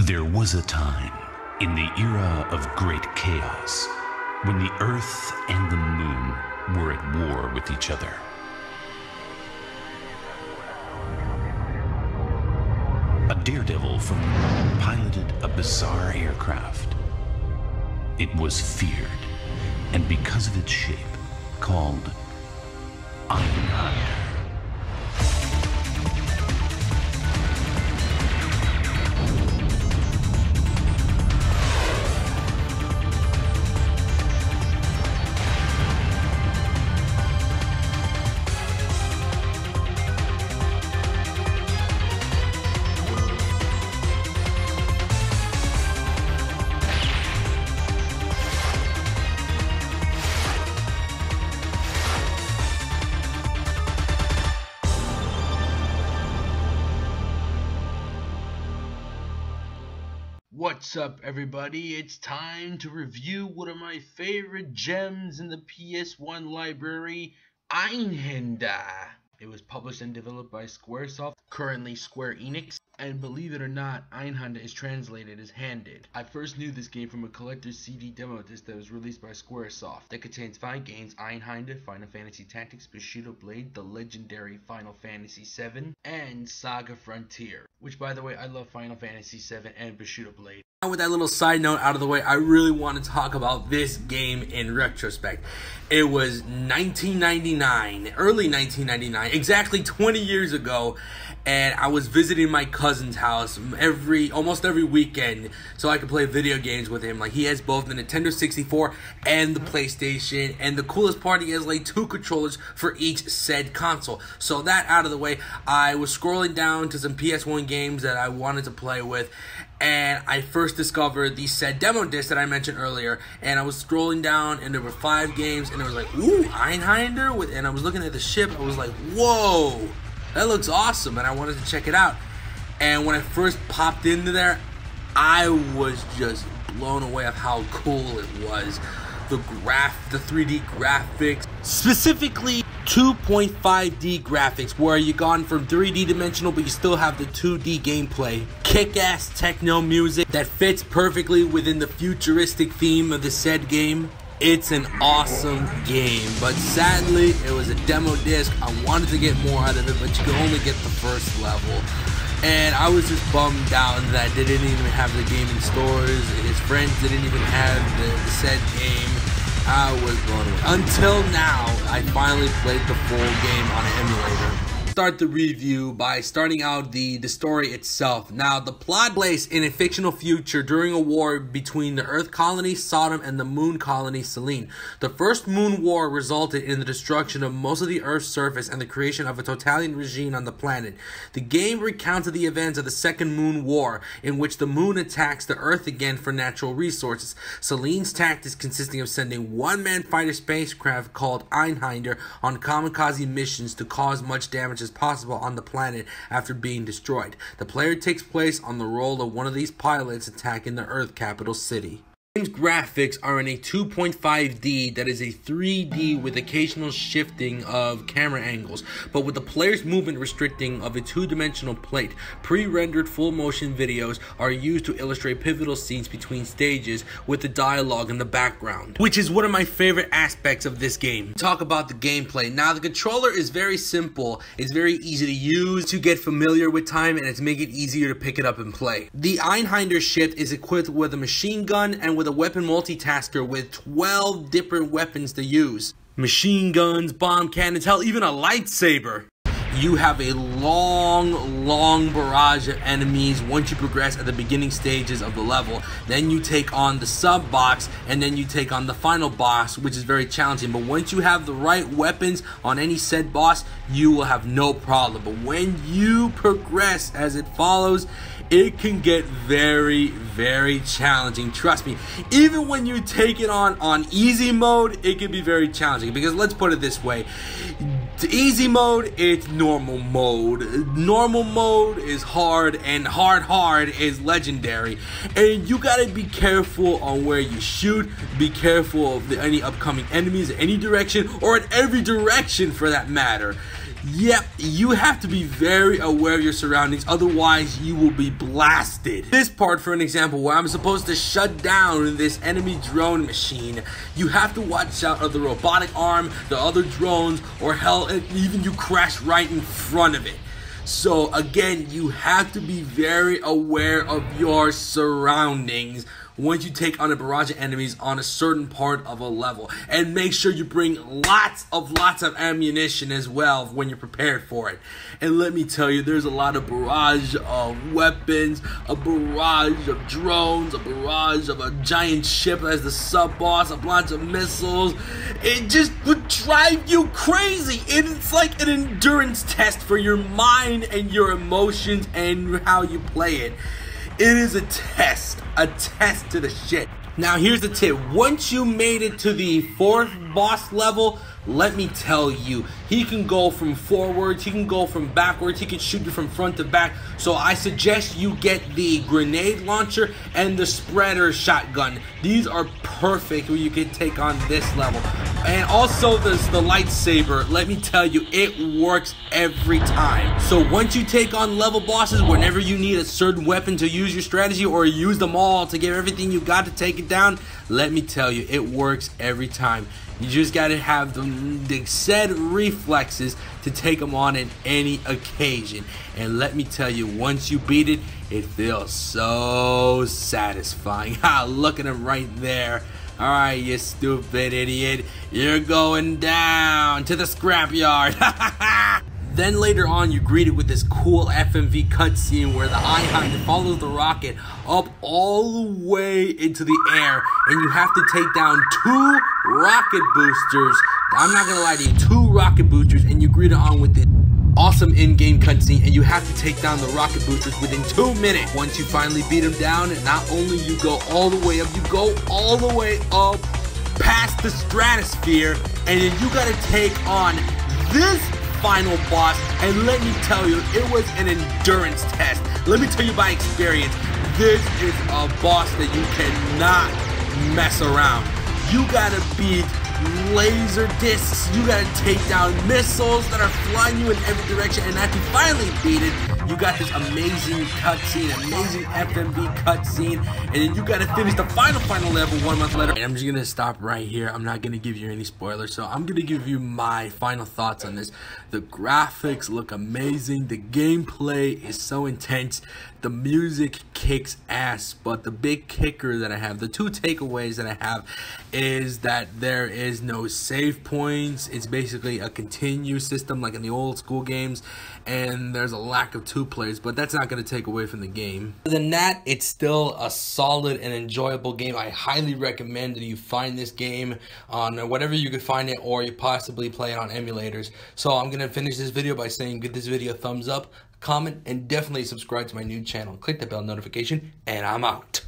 There was a time in the era of great chaos when the Earth and the Moon were at war with each other. A daredevil from the Moon piloted a bizarre aircraft. It was feared, and because of its shape, called Einhander. What's up, everybody? It's time to review one of my favorite gems in the PS1 library, Einhander. It was published and developed by SQUARESOFT, currently Square Enix, and believe it or not, Einhander is translated as handed. I first knew this game from a collector's CD demo disc that was released by SQUARESOFT that contains 5 games: Einhander, Final Fantasy Tactics, Bushido Blade, the legendary Final Fantasy VII, and Saga Frontier. Which, by the way, I love Final Fantasy VII and Bushido Blade. With that little side note out of the way, I really want to talk about this game in retrospect. It was 1999, early 1999, exactly 20 years ago, and I was visiting my cousin's house almost every weekend so I could play video games with him. Like, he has both the Nintendo 64 and the PlayStation, and the coolest part, he has like 2 controllers for each said console. So that out of the way, I was scrolling down to some PS1 games that I wanted to play with, and I first discovered the said demo disc that I mentioned earlier, and I was scrolling down, and there were 5 games, and it was like, ooh, Einhander, and I was looking at the ship, I was like, whoa, that looks awesome, and I wanted to check it out. And when I first popped into there, I was just blown away of how cool it was. The 3D graphics, specifically 2.5D graphics, where you gone from 3D dimensional but you still have the 2D gameplay. Kick-ass techno music that fits perfectly within the futuristic theme of the said game. It's an awesome game, but sadly it was a demo disc. I wanted to get more out of it, but you could only get the first level. And I was just bummed out that they didn't even have the game in stores. His friends didn't even have the said game. I was blown away. Until now, I finally played the full game on an emulator. Start the review by starting out the story itself. Now, the plot takes place in a fictional future during a war between the Earth colony Sodom and the Moon colony Selene. The first Moon War resulted in the destruction of most of the Earth's surface and the creation of a totalitarian regime on the planet. The game recounted the events of the Second Moon War, in which the Moon attacks the Earth again for natural resources. Selene's tactics consisting of sending one-man fighter spacecraft called Einhander on kamikaze missions to cause much damage as possible on the planet after being destroyed. The player takes place on the role of one of these pilots attacking the Earth capital city. The game's graphics are in a 2.5D that is a 3D with occasional shifting of camera angles, but with the player's movement restricting of a 2-dimensional plate. Pre-rendered full-motion videos are used to illustrate pivotal scenes between stages with the dialogue in the background, which is one of my favorite aspects of this game. Talk about the gameplay. Now, the controller is very simple. It's very easy to use, to get familiar with time, and it's make it easier to pick it up and play. The Einhander ship is equipped with a machine gun and with a weapon multitasker with 12 different weapons to use. Machine guns, bomb cannons, hell, even a lightsaber. You have a long barrage of enemies once you progress at the beginning stages of the level. Then you take on the sub boss, and then you take on the final boss, which is very challenging. But once you have the right weapons on any said boss, you will have no problem. But when you progress as it follows, it can get very challenging. Trust me, even when you take it on easy mode, it can be very challenging. Because let's put it this way, to easy mode, it's normal mode. Normal mode is hard, and hard is legendary. And you gotta be careful on where you shoot, be careful of any upcoming enemies in any direction, or in every direction for that matter. Yep, you have to be very aware of your surroundings, otherwise you will be blasted. This part, for an example, where I'm supposed to shut down this enemy drone machine, you have to watch out of the robotic arm, the other drones, or hell, even you crash right in front of it. So again, you have to be very aware of your surroundings once you take on a barrage of enemies on a certain part of a level. And make sure you bring lots of ammunition as well when you're prepared for it. And let me tell you, there's a lot of barrage of weapons, a barrage of drones, a barrage of a giant ship as the sub-boss, a bunch of missiles. It just would drive you crazy. It's like an endurance test for your mind and your emotions and how you play it. It is a test to the shit. Now here's the tip. Once you made it to the 4th boss level, let me tell you, he can go from forwards, he can go from backwards, he can shoot you from front to back. So I suggest you get the grenade launcher and the spreader shotgun. These are perfect when you can take on this level. And also the lightsaber, let me tell you, it works every time. So once you take on level bosses, whenever you need a certain weapon to use your strategy or use them all to get everything you got to take it down, let me tell you, it works every time. You just gotta have the said reflexes to take them on at any occasion. And let me tell you, once you beat it, it feels so satisfying. Look at him right there. Alright, you stupid idiot. You're going down to the scrapyard. Then later on, you're greeted with this cool FMV cutscene where the Einhander follows the rocket up all the way into the air, and you have to take down 2 rocket boosters. I'm not gonna lie to you, 2 rocket boosters, and you're greeted on with this awesome in-game cutscene, and you have to take down the rocket boosters within 2 minutes. Once you finally beat them down, and not only you go all the way up, you go all the way up past the stratosphere, and then you gotta take on this final boss, and let me tell you, it was an endurance test. Let me tell you by experience, this is a boss that you cannot mess around. You gotta beat laser discs, you gotta take down missiles that are flying you in every direction, and after you finally beat it, you got this amazing cutscene, amazing FMV cutscene, and then you gotta finish the final level 1 month later. And I'm just gonna stop right here. I'm not gonna give you any spoilers, so I'm gonna give you my final thoughts on this. The graphics look amazing, the gameplay is so intense, the music kicks ass, but the big kicker that I have, the 2 takeaways that I have, is that there is no save points. It's basically a continue system like in the old school games, and there's a lack of 2 players, but that's not going to take away from the game. Other than that, it's still a solid and enjoyable game. I highly recommend that you find this game on whatever you could find it, or you possibly play it on emulators. So I'm going to finish this video by saying give this video a thumbs up, comment, and definitely subscribe to my new channel. Click the bell notification, and I'm out.